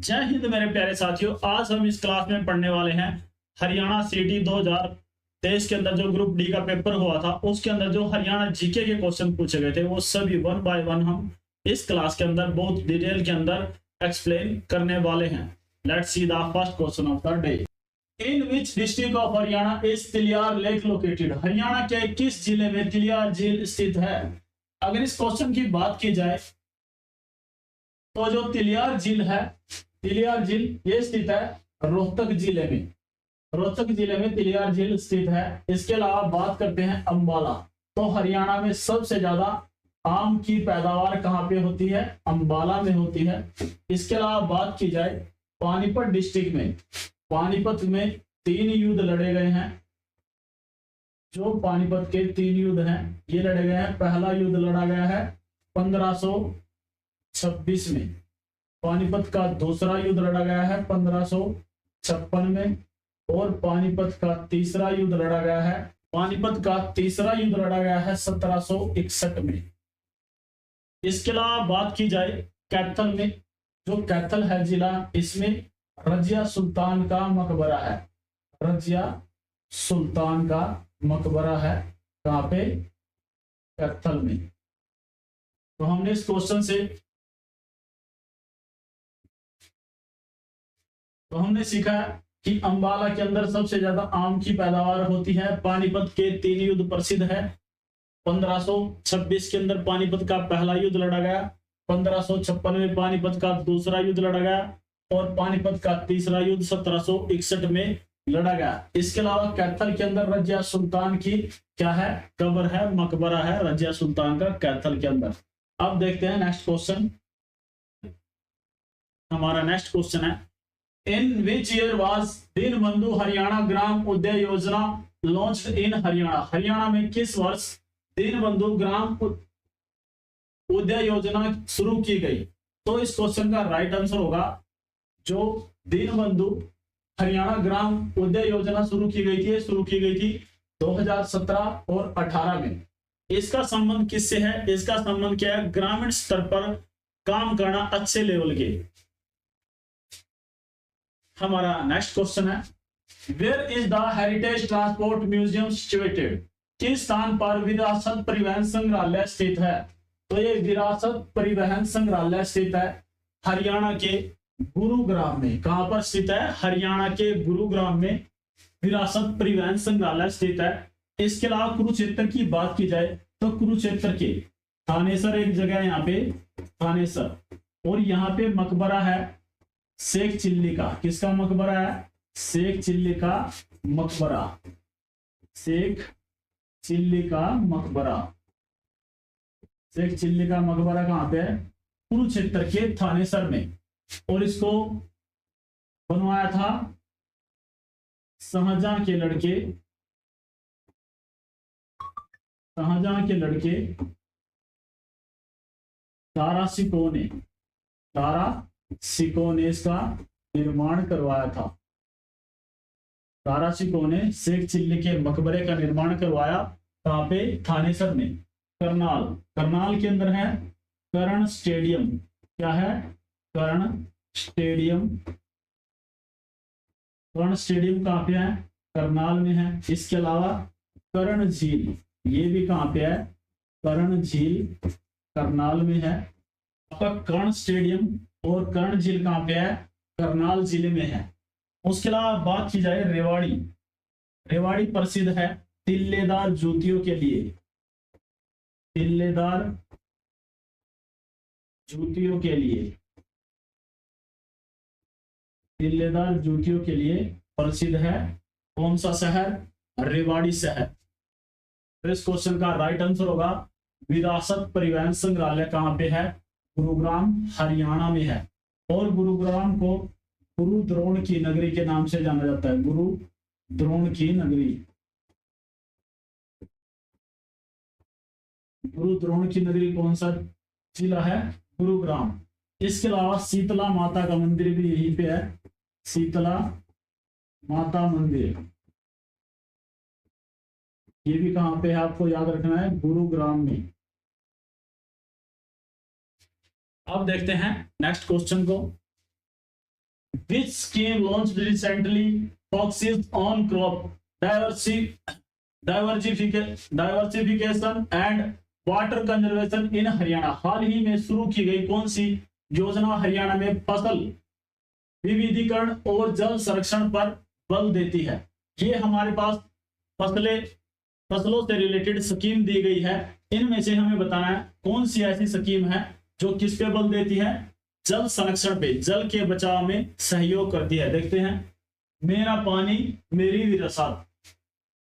जय हिंद मेरे प्यारे साथियों। आज हम इस क्लास में पढ़ने वाले हैं हरियाणा सीटी 2023 के अंदर जो ग्रुप डी का पेपर हुआ था उसके अंदर जो हरियाणा जीके के क्वेश्चन पूछे गए थे वो सभी वन बाय वन हम इस क्लास के अंदर बहुत डिटेल के अंदर एक्सप्लेन करने वाले हैं। Let's see the first question of the day. In which district of Haryana is Tiliyar lake located? Haryana के किस जिले में तिलियार झील स्थित है? अगर इस क्वेश्चन की बात की जाए तो जो तिलियार झील है, तिलियार झील ये स्थित है रोहतक जिले में। रोहतक जिले में तिलियार झील स्थित है। इसके अलावा बात करते हैं अंबाला। तो हरियाणा में सबसे ज्यादा आम की पैदावार कहाँ पे होती है? अंबाला में होती है। इसके अलावा बात की जाए पानीपत डिस्ट्रिक्ट में, पानीपत में 3 युद्ध लड़े गए हैं। जो पानीपत के 3 युद्ध हैं ये लड़े गए हैं। पहला युद्ध लड़ा गया है 1526 में। पानीपत का दूसरा युद्ध लड़ा गया है 1556 में। और पानीपत का तीसरा युद्ध लड़ा गया है, पानीपत का तीसरा युद्ध लड़ा गया है 1761 में। इसके अलावा बात की जाए कैथल में, जो कैथल है जिला, इसमें रजिया सुल्तान का मकबरा है। रजिया सुल्तान का मकबरा है कहाँ पे? कैथल में। तो हमने इस क्वेश्चन से हमने सीखा कि अंबाला के अंदर सबसे ज्यादा आम की पैदावार होती है। पानीपत के 3 युद्ध प्रसिद्ध है। 1526 के अंदर पानीपत का पहला युद्ध लड़ा गया, 1556 में पानीपत का दूसरा युद्ध लड़ा गया और पानीपत का तीसरा युद्ध 1761 में लड़ा गया। इसके अलावा कैथल के अंदर रजिया सुल्तान की क्या है? कब्र है, मकबरा है रजिया सुल्तान का कैथल के अंदर। अब देखते हैं नेक्स्ट क्वेश्चन। हमारा नेक्स्ट क्वेश्चन है in which year was Deenbandhu Haryana Gram Uday Yojana launched इन हरियाणा? हरियाणा में किस वर्ष दीनबंधु ग्राम उदय योजना शुरू की गई? तो इस क्वेश्चन का राइट आंसर होगा जो दीनबंधु हरियाणा ग्राम उदय योजना शुरू की गई थी 2017 और 18 में। इसका संबंध किससे है? इसका संबंध क्या है? ग्रामीण स्तर पर काम करना अच्छे लेवल के। हमारा नेक्स्ट क्वेश्चन है where is the heritage transport museum situated? किस स्थान पर विरासत परिवहन संग्रहालय स्थित है? तो ये विरासत परिवहन संग्रहालय स्थित है हरियाणा के गुरुग्राम में। कहां पर स्थित है? हरियाणा के गुरुग्राम में विरासत परिवहन संग्रहालय स्थित है। इसके अलावा कुरुक्षेत्र की बात की जाए तो कुरुक्षेत्र के थानेसर एक जगह है यहाँ पे, थानेसर, और यहाँ पे मकबरा है शेख चिल्ली का। किसका मकबरा है? शेख चिल्ली का मकबरा। शेख चिल्ली का मकबरा। शेख चिल्ली का मकबरा कहां पे है? कुरुक्षेत्र के थानेसर में। और इसको बनवाया था शाहजहां के लड़के, शाहजहां के लड़के तारा सिको ने इसका निर्माण करवाया था। तारा सिको ने शेख चिल्ली के मकबरे का निर्माण करवाया। कहां पे? थानेसर में। करनाल के अंदर है कर्ण स्टेडियम। क्या है? कर्ण स्टेडियम। कर्ण स्टेडियम कहां पे है? करनाल में है। इसके अलावा कर्ण झील, ये भी कहां पे है? कर्ण झील करनाल में है। आपका कर्ण स्टेडियम और कर्ण झील कहां पे है? करनाल जिले में है। उसके अलावा बात की जाए रेवाड़ी, रेवाड़ी प्रसिद्ध है तिल्लेदार जूतियों के लिए। तिल्लेदार जूतियों के लिए, तिल्लेदार जूतियों के लिए प्रसिद्ध है। कौन सा शहर? रेवाड़ी शहर। तो इस क्वेश्चन का राइट आंसर होगा विरासत परिवहन संग्रहालय कहां पे है? गुरुग्राम हरियाणा में है। और गुरुग्राम को गुरु द्रोण की नगरी के नाम से जाना जाता है। गुरु द्रोण की नगरी, गुरु द्रोण की नगरी कौन सा जिला है? गुरुग्राम। इसके अलावा शीतला माता का मंदिर भी यहीं पे है। शीतला माता मंदिर, ये भी कहां पे है? आपको याद रखना है, गुरुग्राम में। अब देखते हैं नेक्स्ट क्वेश्चन को। Which scheme launched recently focuses on crop diversification and water conservation in Haryana? हाल ही में शुरू की गई कौन सी योजना हरियाणा में फसल विविधीकरण और जल संरक्षण पर बल देती है? ये हमारे पास फसलों से रिलेटेड स्कीम दी गई है। इनमें से हमें बताना है कौन सी ऐसी स्कीम है जो किस पे बल देती है? जल संरक्षण पे, जल के बचाव में सहयोग करती है। देखते हैं, मेरा पानी मेरी विरासत।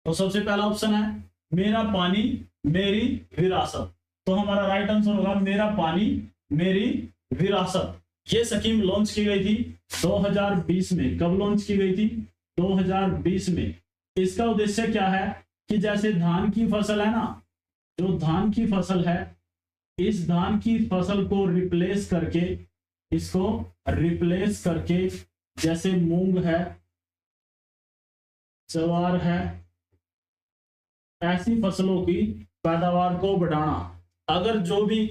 तो सबसे पहला ऑप्शन है मेरा पानी मेरी विरासत, तो हमारा राइट आंसर होगा मेरा पानी मेरी विरासत। ये स्कीम लॉन्च की गई थी 2020 में। कब लॉन्च की गई थी? 2020 में। इसका उद्देश्य क्या है कि जैसे धान की फसल है ना, जो धान की फसल है, इस धान की फसल को रिप्लेस करके, इसको रिप्लेस करके, जैसे मूंग है, ज्वार है, ऐसी फसलों की पैदावार को बढ़ाना। अगर जो भी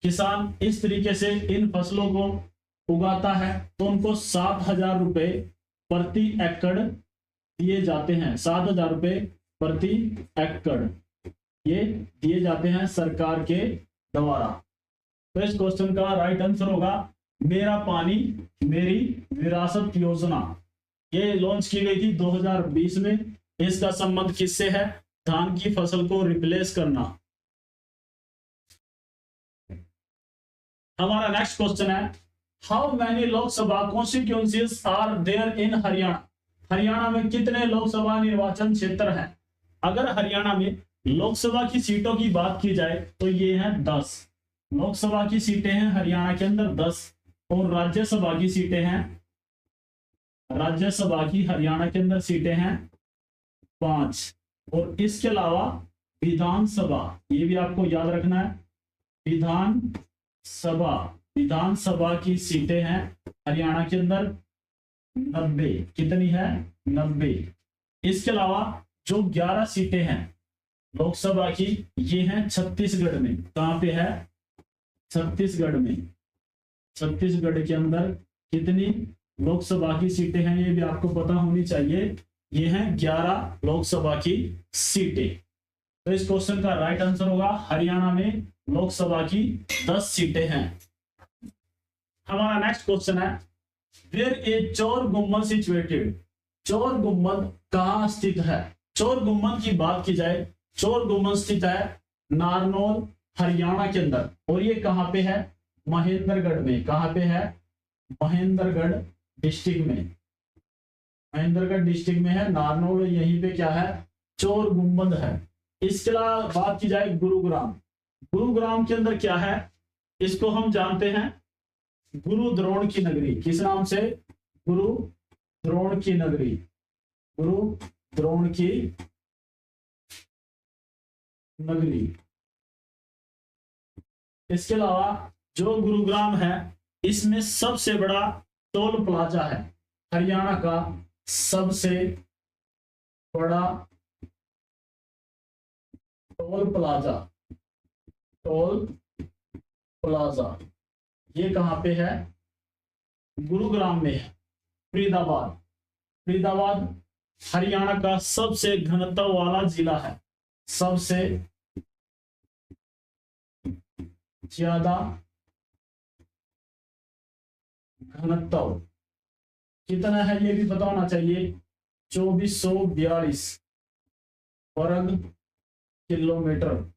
किसान इस तरीके से इन फसलों को उगाता है तो उनको 7,000 रुपए प्रति एकड़ दिए जाते हैं। 7,000 रुपए प्रति एकड़ ये दिए जाते हैं सरकार के द्वारा। तो इस क्वेश्चन का राइट आंसर होगा मेरा पानी मेरी विरासत योजना। ये लॉन्च की गई थी 2020 में। इसका संबंध किससे है? धान की फसल को रिप्लेस करना। हमारा नेक्स्ट क्वेश्चन है how many Lok Sabha constituencies are there in Haryana? Haryana में कितने लोकसभा निर्वाचन क्षेत्र हैं? अगर हरियाणा में लोकसभा की सीटों की बात की जाए तो ये हैं 10 लोकसभा की सीटें हैं हरियाणा के अंदर 10, और राज्यसभा की सीटें हैं, राज्यसभा की हरियाणा के अंदर सीटें हैं 5, और इसके अलावा विधानसभा, ये भी आपको याद रखना है, विधानसभा की सीटें हैं हरियाणा के अंदर 90। कितनी है? 90। इसके अलावा जो 11 सीटें हैं लोकसभा की, ये हैं छत्तीसगढ़ में। कहां पे है? छत्तीसगढ़ में। छत्तीसगढ़ के अंदर कितनी लोकसभा की सीटें हैं ये भी आपको पता होनी चाहिए। ये हैं 11 लोकसभा की सीटें। तो इस क्वेश्चन का राइट आंसर होगा हरियाणा में लोकसभा की 10 सीटें हैं। हमारा नेक्स्ट क्वेश्चन है वेयर इज चोर गुम्बद सिचुएटेड? चोर गुम्बद कहां स्थित है? चोर गुम्बद की बात की जाए, चोर गुम्बद स्थित है नारनौल हरियाणा के अंदर, और ये कहां पे है? महेंद्रगढ़ में। कहां पे है? महेंद्रगढ़ डिस्ट्रिक्ट में। महेंद्रगढ़ डिस्ट्रिक्ट में है नारनौल, यहीं पे क्या है? चोर गुम्बद है। इसके अलावा बात की जाए गुरुग्राम, गुरुग्राम के अंदर क्या है? इसको हम जानते हैं गुरु द्रोण की नगरी। किस नाम से? गुरु द्रोण की नगरी। गुरु द्रोण की नगरी। इसके अलावा जो गुरुग्राम है, इसमें सबसे बड़ा टोल प्लाजा है। हरियाणा का सबसे बड़ा टोल प्लाजा ये कहां पे है? गुरुग्राम में है। फरीदाबाद हरियाणा का सबसे घनत्व वाला जिला है। सबसे ज्यादा घनत्व कितना है ये भी पता होना चाहिए। 2442 वर्ग किलोमीटर।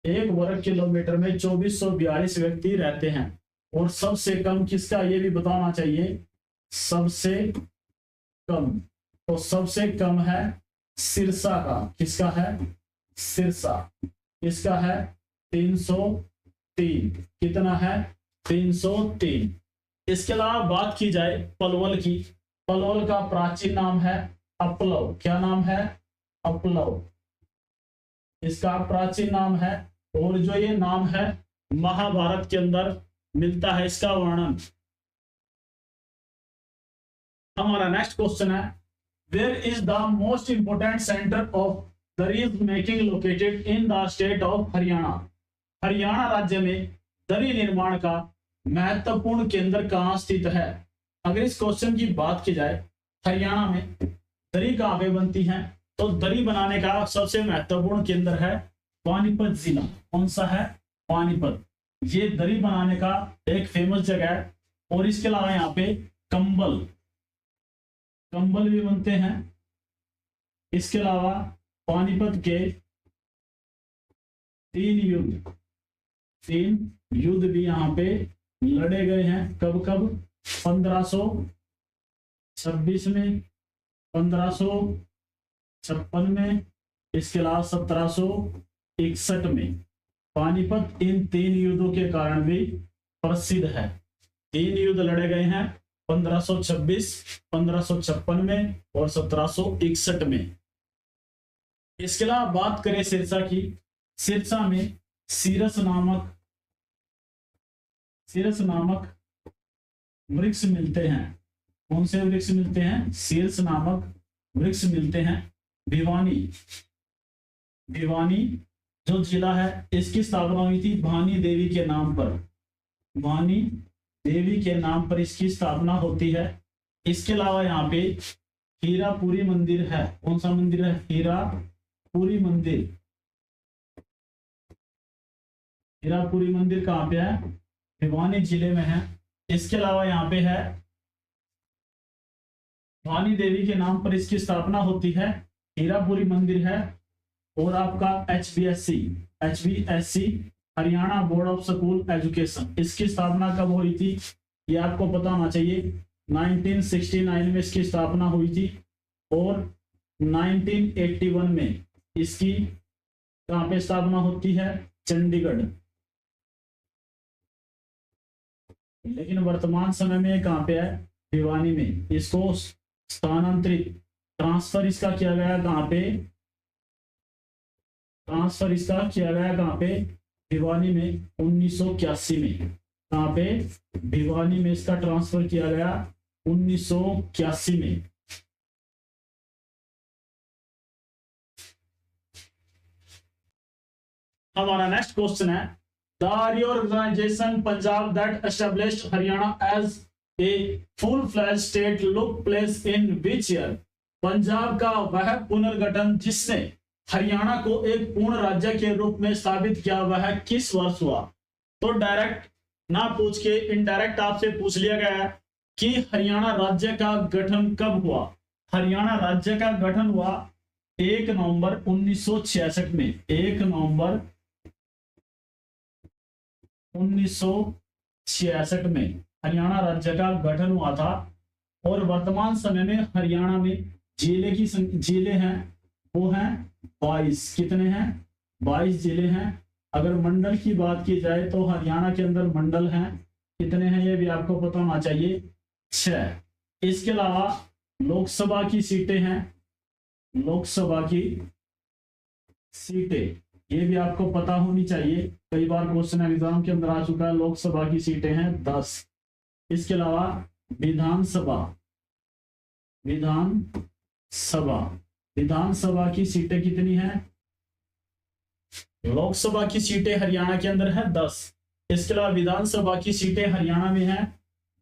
एक वर्ग किलोमीटर में 2442 व्यक्ति रहते हैं। और सबसे कम किसका ये भी बताना चाहिए। सबसे कम, तो सबसे कम है सिरसा का। किसका है? सिरसा। इसका है 303। कितना है? 303। इसके अलावा बात की जाए पलवल की, पलवल का प्राचीन नाम है अपलव। क्या नाम है? अपलव इसका प्राचीन नाम है, और जो ये नाम है महाभारत के अंदर मिलता है इसका वर्णन। हमारा नेक्स्ट क्वेश्चन है where is the most important centre of dhurries making located in the state of Haryana? Haryana राज्य में दरी निर्माण का महत्वपूर्ण केंद्र कहां स्थित है? अगर इस क्वेश्चन की बात की जाए हरियाणा में दरी कहाँ पे बनती है, तो दरी बनाने का सबसे महत्वपूर्ण केंद्र है पानीपत जिला। कौन सा है? पानीपत। ये दरी बनाने का एक फेमस जगह है। और इसके अलावा यहाँ पे कंबल कंबल भी बनते हैं। इसके अलावा पानीपत के 3 युद्ध भी यहाँ पे लड़े गए हैं। कब कब? 1526 में, 1556 में, इसके अलावा 1761 में। पानीपत इन 3 युद्धों के कारण भी प्रसिद्ध है। 3 युद्ध लड़े गए हैं, 1526, 1556 में और 1761 में। इसके अलावा बात करें सिरसा की, सिरसा में सीरस नामक वृक्ष मिलते हैं। कौन से वृक्ष मिलते हैं? सीरस नामक वृक्ष मिलते हैं। भिवानी जो जिला है, इसकी स्थापना हुई थी भानी देवी के नाम पर। भानी देवी के नाम पर इसकी स्थापना होती है। इसके अलावा यहाँ पे हीरापुरी मंदिर है। कौन सा मंदिर है? हीरापुरी मंदिर। हीरापुरी मंदिर कहाँ पे है? भिवानी जिले में है। इसके अलावा यहाँ पे है भानी देवी के नाम पर इसकी स्थापना होती है, हीरापुरी मंदिर है। और आपका HBSC Haryana board of school education, इसकी स्थापना कब हुई थी? ये आपको पता होना चाहिए। 1969 में इसकी स्थापना हुई थी और 1981 में इसकी कहाँ पे स्थापना होती है? चंडीगढ़। लेकिन वर्तमान समय में ये कहाँ पे है? भिवानी में। इसको स्थानांतरित ट्रांसफर इसका किया गया कहाँ पे? ट्रांसफर इसका किया गया कहाँ पे? भिवानी में 1981 में। कहाँ पे? भिवानी में इसका ट्रांसफर किया गया 1981 में। हमारा नेक्स्ट क्वेश्चन है, the reorganisation Punjab that established Haryana as a full fledged state took place in which year? Punjab का वह पुनर्गठन जिसने हरियाणा को एक पूर्ण राज्य के रूप में स्थापित किया, वह किस वर्ष हुआ? तो डायरेक्ट ना पूछ के इनडायरेक्ट आपसे पूछ लिया गया है कि हरियाणा राज्य का गठन कब हुआ। हरियाणा राज्य का गठन हुआ 1 नवंबर 1966 में। 1 नवंबर 1966 में हरियाणा राज्य का गठन हुआ था। और वर्तमान समय में हरियाणा में जिले हैं वो हैं 22। कितने हैं? 22 जिले हैं। अगर मंडल की बात की जाए तो हरियाणा के अंदर मंडल हैं। कितने हैं ये भी आपको पता होना चाहिए, 6। इसके अलावा लोकसभा की सीटें हैं। लोकसभा की सीटें ये भी आपको पता होनी चाहिए, कई बार क्वेश्चन एग्जाम के अंदर आ चुका है। लोकसभा की सीटें हैं 10। इसके अलावा विधानसभा की सीटें कितनी हैं? लोकसभा की सीटें हरियाणा के अंदर है 10। इसके अलावा विधानसभा की सीटें हरियाणा में है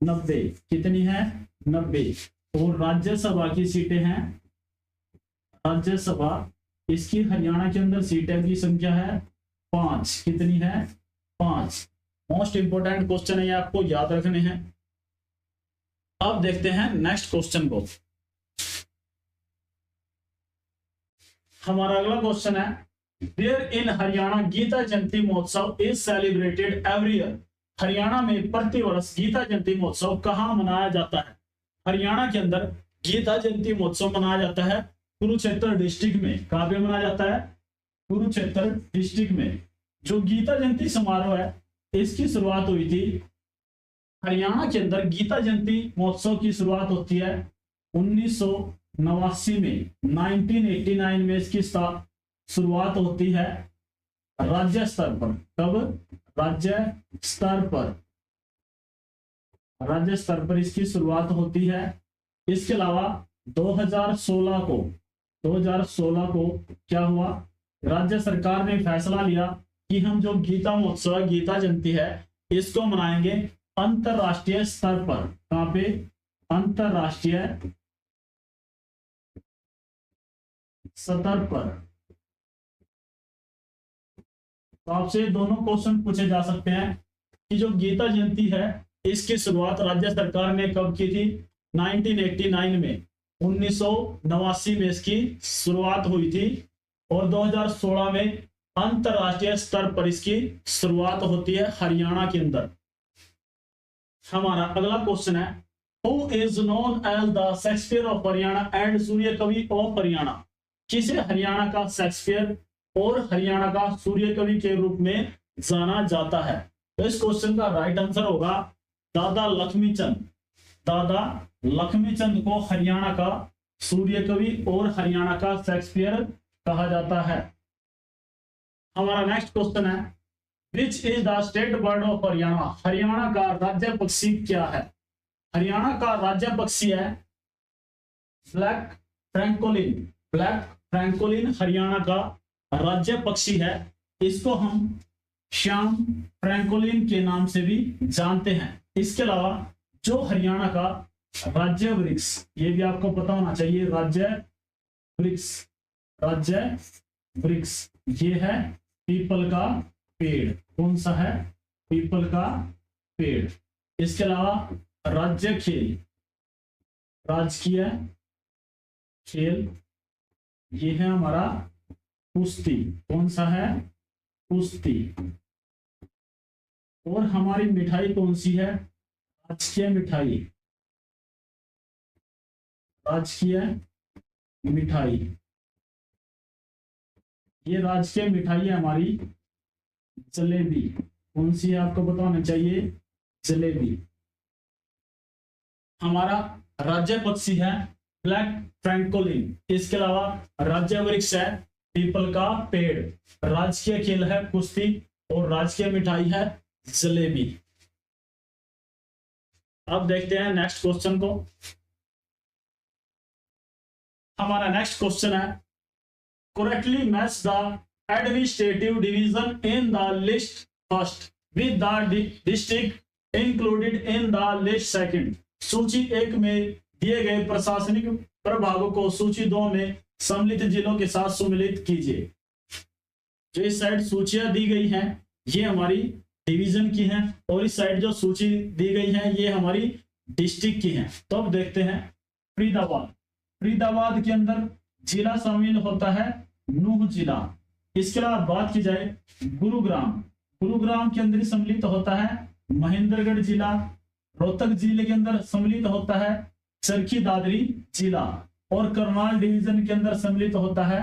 90। कितनी है? 90। और राज्यसभा की सीटें हैं, राज्यसभा इसकी हरियाणा के अंदर सीटें की संख्या है 5। कितनी है? 5। मोस्ट इंपोर्टेंट क्वेश्चन है, ये आपको याद रखने हैं। अब देखते हैं नेक्स्ट क्वेश्चन को। हमारा अगला क्वेश्चन है, वेयर इन हरियाणा गीता जयंती महोत्सव is celebrated every year? Haryana में प्रतिवर्ष गीता जयंती महोत्सव कहाँ मनाया जाता है? हरियाणा के अंदर गीता जयंती महोत्सव मनाया जाता है कुरुक्षेत्र डिस्ट्रिक्ट में। कहाँ पे मनाया जाता है? कुरुक्षेत्र डिस्ट्रिक्ट में। जो गीता जयंती समारोह है इसकी शुरुआत हुई थी हरियाणा के अंदर। गीता जयंती महोत्सव की शुरुआत होती है 1989 में। 1989 में इसकी शुरुआत होती है राज्य स्तर पर। कब? राज्य स्तर पर इसकी शुरुआत होती है। इसके अलावा 2016 को क्या हुआ? राज्य सरकार ने फैसला लिया कि हम जो गीता महोत्सव गीता जयंती है इसको मनाएंगे अंतरराष्ट्रीय स्तर पर। कहाँ पे? अंतरराष्ट्रीय स्तर पर। तो आपसे दोनों क्वेश्चन पूछे जा सकते हैं कि जो गीता जयंती है इसकी शुरुआत राज्य सरकार ने कब की थी? 1989 में, 1989 में इसकी शुरुआत हुई थी और 2016 में अंतरराष्ट्रीय स्तर पर इसकी शुरुआत होती है हरियाणा के अंदर। हमारा अगला क्वेश्चन है, who is known as the Shakespeare of Haryana and Surya Kavi of Haryana? किसे हरियाणा का शेक्सपियर और हरियाणा का सूर्य कवि के रूप में जाना जाता है? तो इस क्वेश्चन का राइट आंसर होगा दादा लक्ष्मीचंद। दादा लक्ष्मीचंद को हरियाणा का सूर्य कवि और हरियाणा का शेक्सपियर कहा जाता है। हमारा नेक्स्ट क्वेश्चन है, which is the state bird of Haryana? Haryana का राज्य पक्षी क्या है? हरियाणा का राज्य पक्षी है black francolin. Black francolin Haryana का राज्य पक्षी है। इसको हम श्याम फ्रैंकोलिन के नाम से भी जानते हैं। इसके अलावा जो हरियाणा का राज्य वृक्ष, ये भी आपको पता होना चाहिए, राज्य वृक्ष, राज्य वृक्ष ये है पीपल का पेड़। कौन सा है? पीपल का पेड़। इसके अलावा राज्य खेल, राजकीय खेल ये है हमारा कुश्ती। कौन सा है? कुश्ती। और हमारी मिठाई कौन सी है? राजकीय मिठाई, राजकीय मिठाई। ये राजकीय मिठाई है हमारी जलेबी। कौन सी है आपको बताना चाहिए? जलेबी। हमारा राज्य पक्षी है ब्लैक फ्रैंकोलिन। इसके अलावा राज्य वृक्ष है पीपल का पेड़, राजकीय खेल है कुश्ती और राजकीय मिठाई है जलेबी। अब देखते हैं नेक्स्ट क्वेश्चन को। हमारा नेक्स्ट क्वेश्चन है, correctly match the administrative division in the list first with the district included in the list second। सूची 1 में दिए गए प्रशासनिक प्रभागों को सूची 2 में सम्मिलित जिलों के साथ सम्मिलित कीजिए। जो इस साइड सूचियां दी गई हैं ये हमारी डिवीजन की हैं और इस साइड जो सूची दी गई है ये हमारी डिस्ट्रिक्ट की हैं। तो अब देखते हैं फरीदाबाद। फरीदाबाद के अंदर जिला शामिल होता है नूह जिला। इसके अलावा बात की जाए गुरुग्राम, गुरुग्राम के अंदर सम्मिलित होता है महेंद्रगढ़ जिला। रोहतक जिले के अंदर सम्मिलित होता है चरखी दादरी जिला और करनाल डिवीजन के अंदर सम्मिलित होता है,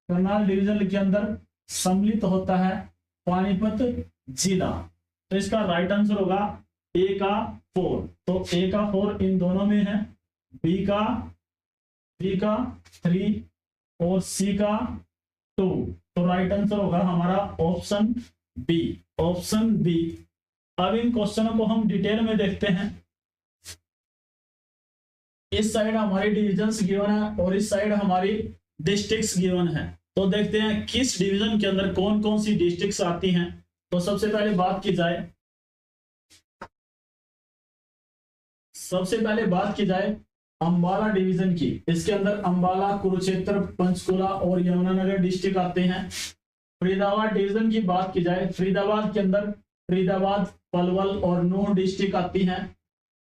करनाल डिवीजन के अंदर सम्मिलित होता है पानीपत जिला। तो इसका राइट आंसर होगा ए का 4। तो ए का 4 इन दोनों में है, बी का 3 और सी का 2। तो राइट आंसर होगा हमारा ऑप्शन बी, ऑप्शन बी। अब इन क्वेश्चनों को हम डिटेल में देखते हैं। इस साइड हमारी डिविजन्स गिवन है और इस साइड हमारी डिस्ट्रिक्ट्स गिवन है। तो देखते हैं किस डिवीजन के अंदर कौन कौन सी डिस्ट्रिक्ट्स आती हैं। तो सबसे पहले बात की जाए अंबाला डिवीजन की। इसके अंदर अंबाला, कुरुक्षेत्र, पंचकुला और यमुनानगर डिस्ट्रिक्ट आते हैं। फरीदाबाद डिवीजन की बात की जाए, फरीदाबाद के अंदर फरीदाबाद, पलवल और नूह डिस्ट्रिक्ट आती हैं।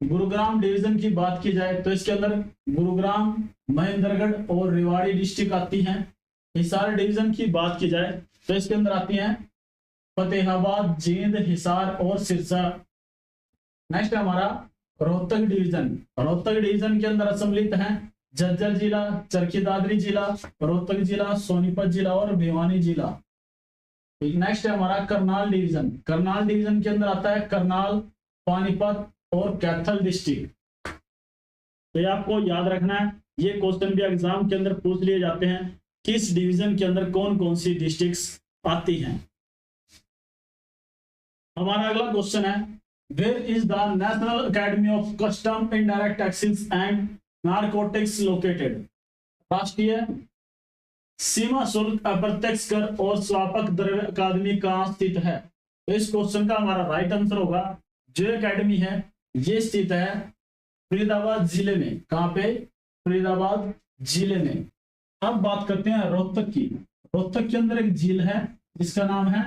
गुरुग्राम डिवीजन की बात की जाए तो इसके अंदर गुरुग्राम, महेंद्रगढ़ और रेवाड़ी डिस्ट्रिक्ट आती हैं। हिसार डिवीजन की बात की जाए तो इसके अंदर आती हैं फतेहाबाद, जींद, हिसार और सिरसा। नेक्स्ट हमारा रोहतक डिवीजन। रोहतक डिवीजन के अंदर सम्मिलित हैं झज्जर जिला, चरखी दादरी जिला, रोहतक जिला, सोनीपत जिला और भिवानी जिला। नेक्स्ट है हमारा करनाल डिवीजन। करनाल डिवीजन के अंदर आता है करनाल, पानीपत और कैथल डिस्ट्रिक्ट। तो ये आपको याद रखना है, ये क्वेश्चन भी एग्जाम के अंदर पूछ लिए जाते हैं, किस डिवीजन के अंदर कौन कौन सी डिस्ट्रिक्ट्स आती हैं। हमारा अगला क्वेश्चन है, where is the national academy of custom, indirect taxes and narcotics located? राष्ट्रीय सीमा शुल्क, अप्रत्यक्ष कर और स्वापक द्रव्य अकादमी कहाँ स्थित है? तो इस क्वेश्चन का हमारा राइट आंसर होगा जो अकेडमी है ये स्थित है फरीदाबाद जिले में। कहां पे? फरीदाबाद जिले में। अब बात करते हैं रोहतक की। रोहतक के अंदर एक झील है जिसका नाम है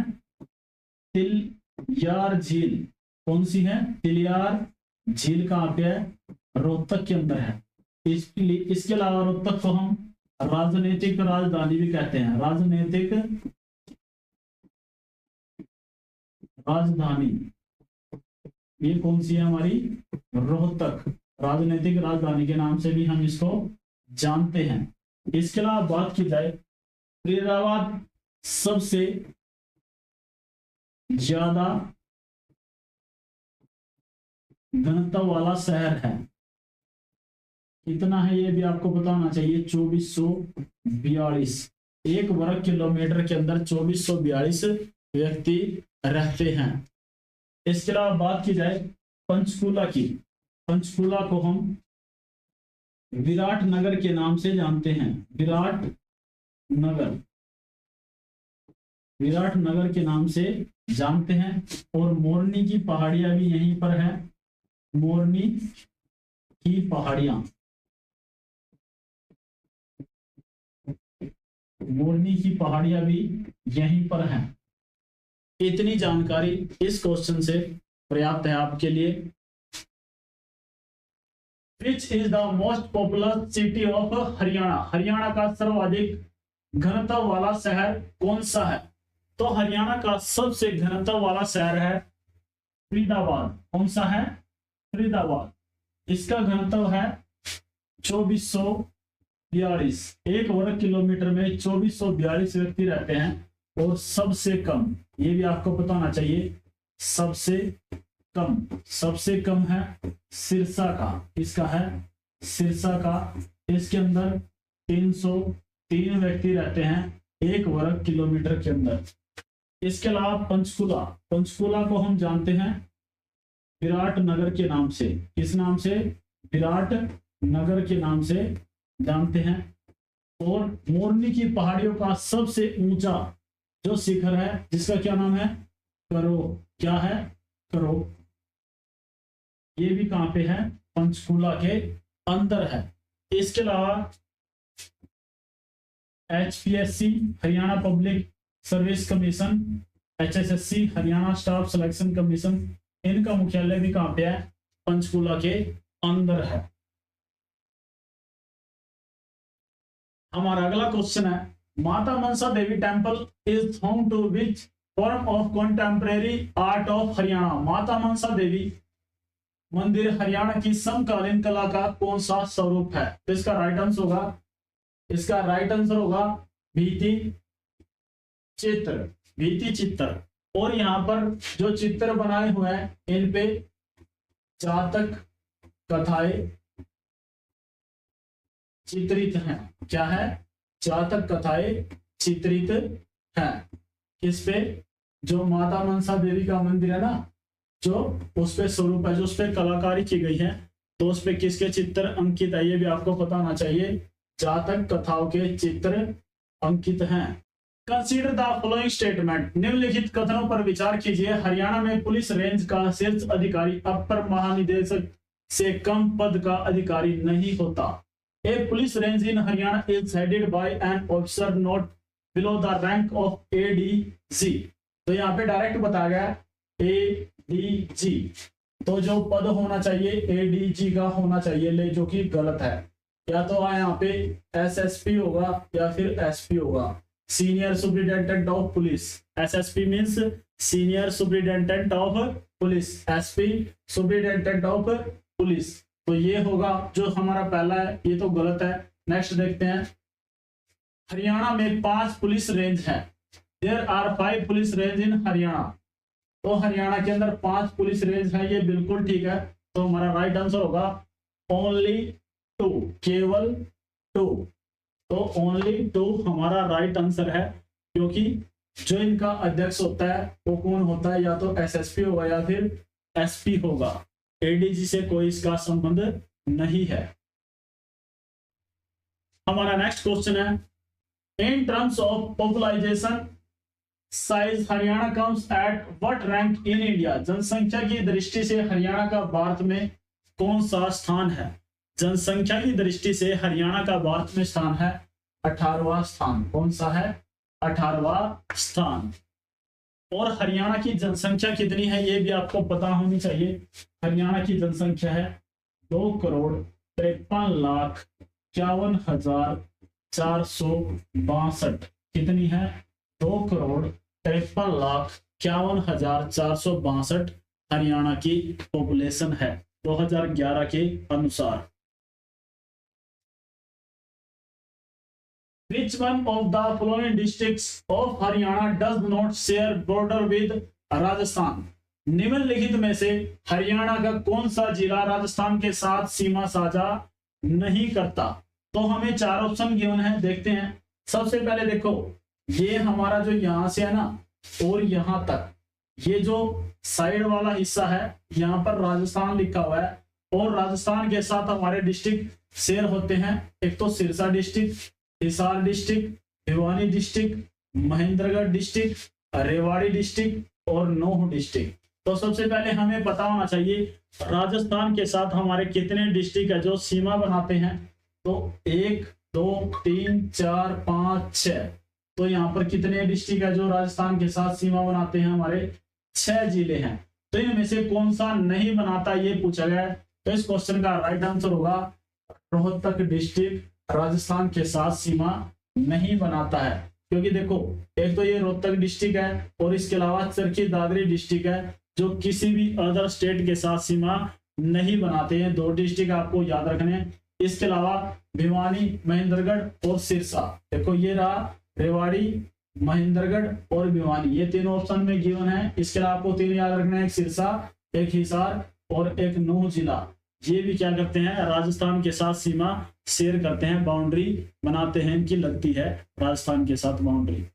तिलयार झील। कौन सी है? तिलयार झील। कहां पे है? रोहतक के अंदर है। इसके अलावा रोहतक को हम राजनीतिक राजधानी भी कहते हैं। राजनीतिक राजधानी ये कौन सी है? हमारी रोहतक। राजनीतिक राजधानी के नाम से भी हम इसको जानते हैं। इसके अलावा बात की जाए, फरीदाबाद सबसे ज्यादा घनत्व वाला शहर है। कितना है ये भी आपको बताना चाहिए। 2442। 1 वर्ग किलोमीटर के अंदर 2442 व्यक्ति रहते हैं। इसके अलावा बात की जाए पंचकूला की। पंचकूला को हम विराट नगर के नाम से जानते हैं। विराट नगर, विराट नगर के नाम से जानते हैं। और मोरनी की पहाड़ियां भी यहीं पर है। मोरनी की पहाड़ियां, मोरनी की पहाड़ियां भी यहीं पर हैं। इतनी जानकारी इस क्वेश्चन से पर्याप्त है आपके लिए। Which is the most popular city of Haryana? Haryana का सर्वाधिक घनत्व वाला शहर कौन सा है? तो हरियाणा का सबसे घनत्व वाला शहर है फरीदाबाद। कौन सा है? फरीदाबाद। इसका घनत्व है 2442। 1 वर्ग किलोमीटर में 2442 व्यक्ति रहते हैं। और सबसे कम, ये भी आपको बताना चाहिए, सबसे कम है सिरसा का। इसका है सिरसा का। इसके अंदर 303 व्यक्ति रहते हैं 1 वर्ग किलोमीटर के अंदर। इसके अलावा पंचकूला, पंचकूला को हम जानते हैं विराट नगर के नाम से। किस नाम से? विराट नगर के नाम से जानते हैं। और मोरनी की पहाड़ियों का सबसे ऊंचा जो शिखर है जिसका क्या नाम है? करो। क्या है? करो। ये भी कहां पे है? पंचकूला के अंदर है। इसके अलावा HPSC Haryana public service commission, HSSC Haryana staff selection commission, इनका मुख्यालय भी कहां पे है? पंचकूला के अंदर है। हमारा अगला क्वेश्चन है, Mata Mansa Devi temple is home to which form of contemporary art of Haryana? Mata Mansa देवी मंदिर हरियाणा की समकालीन कला का कौन सा स्वरूप है? तो इसका राइट आंसर होगा, इसका राइट आंसर होगा भित्ति चित्र। भित्ति चित्र। और यहां पर जो चित्र बनाए हुए हैं इन पे जातक कथाएं चित्रित हैं। क्या है? जातक कथाएं चित्रित हैं। किस पे? जो माता मनसा देवी का मंदिर है ना, जो उस पे स्वरूप है, जो उस पे कलाकारी की गई है, तो उस पे किसके चित्र अंकित है ये भी आपको पता होना चाहिए। जातक कथाओं के चित्र अंकित हैं। Consider the following statement. निम्नलिखित कथनों पर विचार कीजिए। हरियाणा में पुलिस रेंज का शीर्ष अधिकारी अपर महानिदेशक से कम पद का अधिकारी नहीं होता। A police range in Haryana is headed by an officer not below the rank of ADG। तो यहाँ पे डायरेक्ट बताया गया ADG, तो जो पद होना चाहिए ADG का होना चाहिए, ले जो कि गलत है। या तो यहाँ पे SSP होगा या फिर SP होगा, senior superintendent of police. SSP means senior superintendent of police, SP superintendent of police. तो ये होगा जो हमारा पहला है, ये तो गलत है। नेक्स्ट देखते हैं, हरियाणा में 5 पुलिस रेंज है। There are 5 police range in Haryana. तो हरियाणा के अंदर 5 पुलिस रेंज है, ये बिल्कुल ठीक है। तो हमारा राइट आंसर होगा ओनली 2, केवल 2। तो ओनली 2 हमारा राइट आंसर है, क्योंकि जो इनका अध्यक्ष होता है वो कौन होता है? या तो SSP होगा या फिर SP होगा। ADG से कोई इसका संबंध नहीं है। हमारा नेक्स्ट क्वेश्चन है, in terms of popularization size Haryana comes at what rank in India? जनसंख्या की दृष्टि से हरियाणा का भारत में कौन सा स्थान है? जनसंख्या की दृष्टि से हरियाणा का भारत में स्थान है 18वां स्थान। कौन सा है? 18वां स्थान। और हरियाणा की जनसंख्या कितनी है ये भी आपको पता होनी चाहिए। हरियाणा की जनसंख्या है 2,53,51,462। कितनी है? 2,53,51,462 हरियाणा की पॉपुलेशन है 2011 के अनुसार। Which one of the following districts of Haryana does not share border with Rajasthan? निम्नलिखित में से हरियाणा का कौन सा जिला राजस्थान के साथ सीमा साझा नहीं करता? तो हमें 4 ऑप्शन गिवन है, देखते हैं। सबसे पहले देखो, ये हमारा जो यहां से है ना और यहां तक, ये जो साइड वाला हिस्सा है यहाँ पर राजस्थान लिखा हुआ है, और राजस्थान के साथ हमारे डिस्ट्रिक्ट शेयर होते हैं। एक तो Sirsa district, Hisar district, Bhiwani district, Mahendragarh district, Rewari district और नूह डिस्ट्रिक्ट। तो सबसे पहले हमें पता होना चाहिए राजस्थान के साथ हमारे कितने डिस्ट्रिक्ट है जो सीमा बनाते हैं। तो 1 2 3 4 5 6, तो यहाँ पर कितने डिस्ट्रिक्ट है जो राजस्थान के साथ सीमा बनाते हैं? हमारे 6 जिले हैं। तो इनमें से कौन सा नहीं बनाता ये पूछा गया है। तो इस क्वेश्चन का राइट आंसर होगा रोहतक डिस्ट्रिक्ट राजस्थान के साथ सीमा नहीं बनाता है। क्योंकि देखो, एक तो ये रोहतक डिस्ट्रिक्ट है और इसके अलावा चरखी दादरी डिस्ट्रिक्ट है जो किसी भी अदर स्टेट के साथ सीमा नहीं बनाते हैं। 2 डिस्ट्रिक्ट आपको याद रखने हैं। इसके अलावा भिवानी, महेंद्रगढ़ और सिरसा। देखो ये रहा रेवाड़ी, महेंद्रगढ़ और भिवानी, ये तीनों ऑप्शन में गिवन है। इसके अलावा आपको 3 याद रखना है, एक सिरसा, एक हिसार और एक नूह जिला। ये भी क्या करते हैं? राजस्थान के साथ सीमा शेयर करते हैं, बाउंड्री बनाते हैं, इनकी लगती है राजस्थान के साथ बाउंड्री।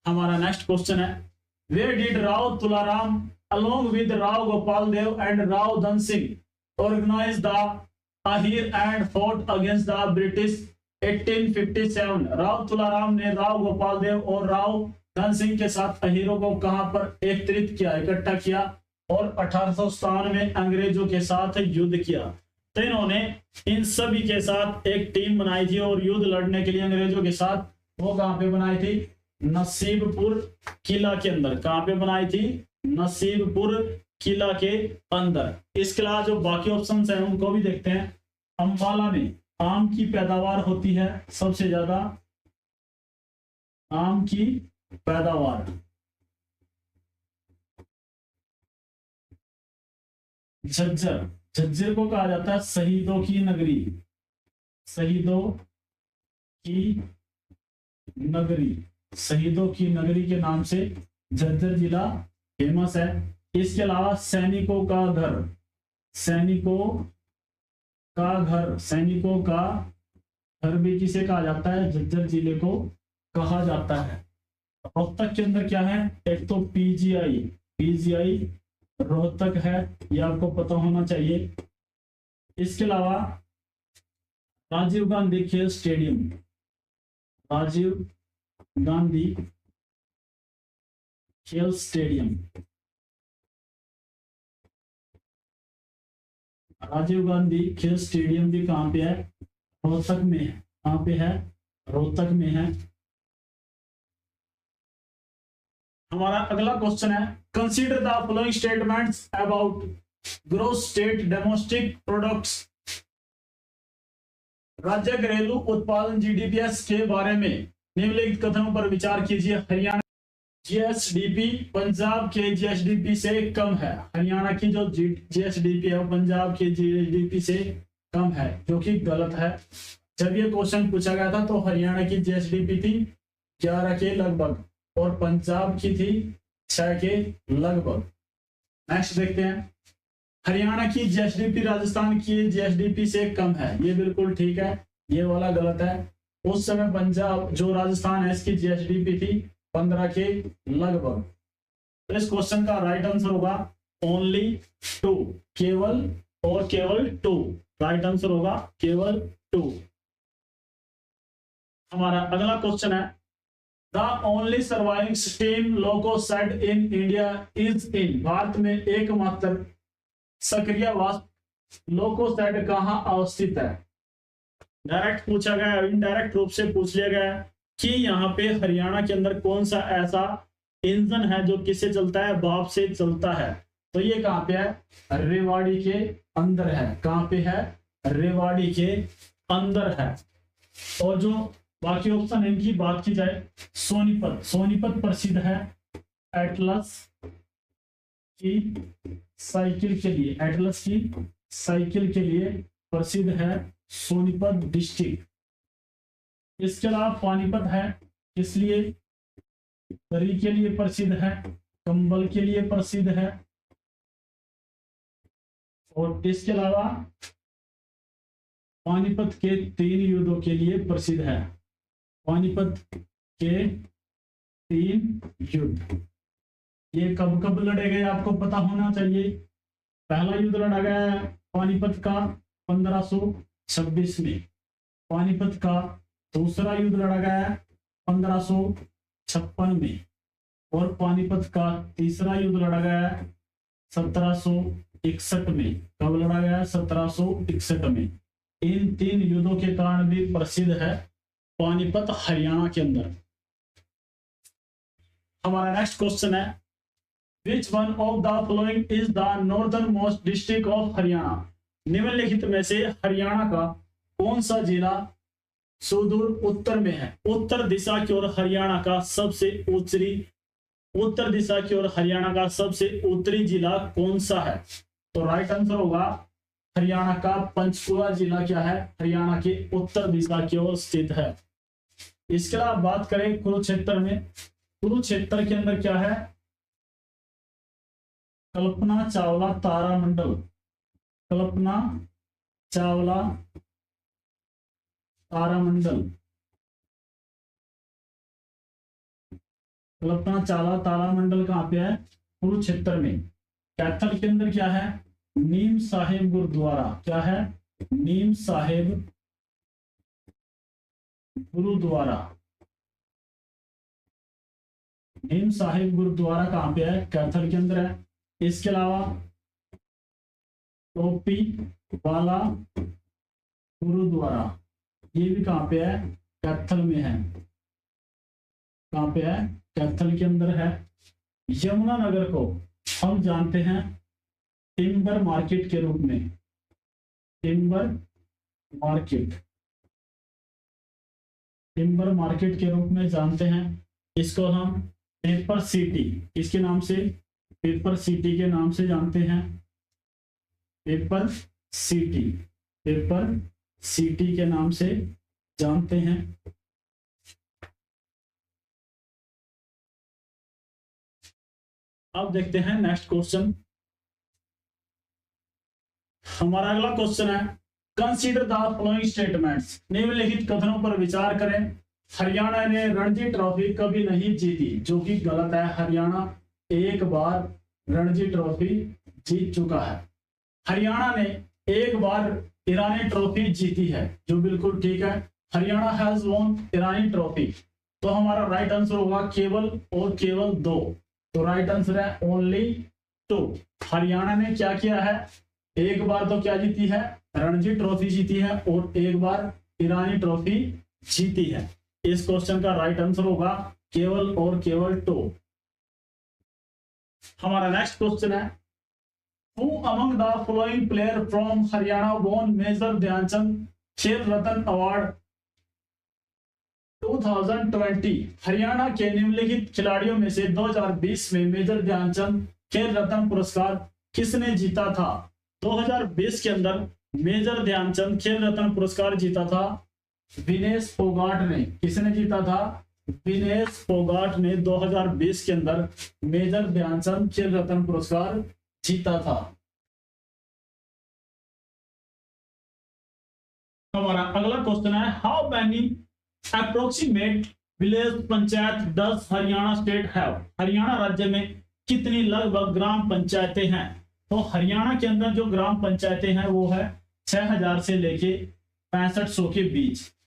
हमारा नेक्स्ट क्वेश्चन है, where did Rao Tularam along with Rao Gopal Dev and Rao Dhan Singh organise the Ahir and fought against the British 1857? Rao Tularam ने राव गोपाल देव और राव धन सिंह के साथ अहीरों को कहां पर एकत्रित किया, इकट्ठा किया और 1857 में अंग्रेजों के साथ युद्ध किया? तो इन्होंने इन सभी के साथ एक टीम बनाई थी और युद्ध लड़ने के लिए अंग्रेजों के साथ, वो कहां पे बनाई थी? नसीबपुर किला के अंदर। कहां पे बनाई थी? नसीबपुर किला के अंदर। इसके अलावा जो बाकी ऑप्शन हैं उनको भी देखते हैं। अंबाला में आम की पैदावार होती है सबसे ज्यादा, आम की पैदावार। झज्जर, झज्जर को कहा जाता है शहीदों की नगरी, शहीदों की नगरी, शहीदों की नगरी के नाम से झज्जर जिला फेमस है। इसके अलावा सैनिकों का घर, सैनिकों का घर, सैनिकों का घर भी किसे कहा जाता है? झज्जर जिले को कहा जाता है। रोहतक के अंदर क्या है? एक तो पीजीआई, पीजीआई रोहतक है, ये आपको पता होना चाहिए। इसके अलावा राजीव गांधी खेल स्टेडियम, राजीव गांधी खेल स्टेडियम, राजीव गांधी खेल स्टेडियम भी कहां पे है? रोहतक में है। कहां पे है? रोहतक में है। हमारा अगला क्वेश्चन है, consider the following statements about gross state domestic products. राज्य घरेलू उत्पादन जीडीपीएस के बारे में निम्नलिखित कथनों पर विचार कीजिए। हरियाणा जीएसडीपी पंजाब के जीएसडीपी से कम है। हरियाणा की जो जीएसडीपी है वो पंजाब के जीएसडीपी से कम है, जो कि गलत है। जब ये क्वेश्चन पूछा गया था तो हरियाणा की जीएसडीपी थी 11 के लगभग और पंजाब की थी 6 के लगभग। नेक्स्ट देखते हैं, हरियाणा की जीएसडीपी राजस्थान की जीएसडीपी से कम है, ये बिल्कुल ठीक है, ये वाला गलत है। उस समय पंजाब जो राजस्थान है इसकी जीएसडीपी थी 15 के लगभग। तो इस क्वेश्चन का राइट आंसर होगा ओनली 2, केवल और केवल 2। राइट आंसर होगा केवल 2। हमारा अगला क्वेश्चन है, the only surviving steam loco set in India is in. Bharat में एकमात्र सक्रिय वाष्प लोकोसाइट कहाँ अवस्थित है? डायरेक्ट पूछा गया, इनडायरेक्ट रूप से पूछ लिया गया कि यहाँ पे हरियाणा के अंदर कौन सा ऐसा इंजन है जो किससे चलता है? भाप से चलता है। तो ये कहाँ पे है? रेवाड़ी के अंदर है। कहाँ पे है? रेवाड़ी के अंदर है। और जो बाकी ऑप्शन है इनकी बात की जाए, सोनीपत, सोनीपत प्रसिद्ध है एटलस की साइकिल के लिए, एटलस की साइकिल के लिए प्रसिद्ध है सोनीपत डिस्ट्रिक्ट। इसके अलावा पानीपत है, इसलिए दरी के लिए प्रसिद्ध है, कंबल के लिए प्रसिद्ध है। और इसके अलावा पानीपत के 3 युद्धों के लिए प्रसिद्ध है। पानीपत के 3 युद्ध, ये कब कब लड़े गए आपको पता होना चाहिए। पहला युद्ध लड़ा गया पानीपत का 1526 में। पानीपत का दूसरा युद्ध लड़ा गया 1556 में। और पानीपत का तीसरा युद्ध लड़ा गया 1761 में। कब लड़ा गया? 1761 में। इन 3 युद्धों के कारण भी प्रसिद्ध है पानीपत हरियाणा के अंदर। हमारा नेक्स्ट क्वेश्चन है, which one of the following is the northern most district of Haryana? निम्नलिखित में से हरियाणा का कौन सा जिला सुदूर उत्तर में है? उत्तर दिशा की ओर हरियाणा का सबसे उत्तरी, उत्तर दिशा की ओर हरियाणा का सबसे उत्तरी जिला कौन सा है? तो राइट आंसर होगा हरियाणा का पंचकुला जिला क्या है? हरियाणा के उत्तर दिशा की ओर स्थित है। इसके अलावा बात करें कुरुक्षेत्र में, कुरुक्षेत्र के अंदर क्या है? कल्पना चावला तारामंडल, कल्पना चावला तारामंडल, कल्पना चावला तारामंडल कहाँ पे है? कुरुक्षेत्र में। कैथल के अंदर क्या है? नीम साहिब गुरुद्वारा। क्या है? नीम साहिब गुरुद्वारा। नीम साहिब गुरुद्वारा कहाँ पे है? कैथल के अंदर है। इसके अलावा टोपी वाला गुरुद्वारा, ये भी कहाँ पे है? कैथल में है। कहाँ पे है? कैथल के अंदर है। यमुनानगर को हम जानते हैं टिम्बर मार्केट के रूप में, टिम्बर मार्केट, टिम्बर मार्केट के रूप में जानते हैं। इसको हम पेपर सिटी, इसके नाम से, पेपर सिटी के नाम से जानते हैं। पेपर सिटी, पेपर सिटी के नाम से जानते हैं। अब देखते हैं नेक्स्ट क्वेश्चन। हमारा अगला क्वेश्चन है, कंसीडर द फॉलोइंग स्टेटमेंट्स। निम्नलिखित कथनों पर विचार करें। हरियाणा ने रणजी ट्रॉफी कभी नहीं जीती, जो कि गलत है। हरियाणा एक बार रणजी ट्रॉफी जीत चुका है। हरियाणा ने एक बार ईरानी ट्रॉफी जीती है, जो बिल्कुल ठीक है। Haryana has won Irani trophy. तो हमारा राइट आंसर होगा केवल और केवल 2। तो राइट आंसर है ओनली 2। हरियाणा ने क्या किया है? एक बार तो क्या जीती है? रणजी ट्रॉफी जीती है, और एक बार ईरानी ट्रॉफी जीती है। इस क्वेश्चन का राइट आंसर होगा केवल और केवल 2। हमारा नेक्स्ट क्वेश्चन है, who among the following player from Haryana won major Dhyan Chand Khel Ratna award 2020? Haryana के निम्नलिखित खिलाड़ियों में से 2020 में मेजर ध्यानचंद खेल रत्न पुरस्कार किसने जीता था? 2020 के अंदर मेजर ध्यानचंद खेल रत्न पुरस्कार जीता था विनेश फोगाट ने। किसने जीता था? विनेश फोगाट ने 2020 के अंदर मेजर ध्यानचंद खेल रत्न पुरस्कार जीता था। हमारा अगला क्वेश्चन है, how many approximate village panchayat does Haryana state have? Haryana राज्य में कितनी लगभग ग्राम पंचायतें हैं? तो हरियाणा के अंदर जो ग्राम पंचायतें हैं वो है 6000 से लेके 6500 के बीच।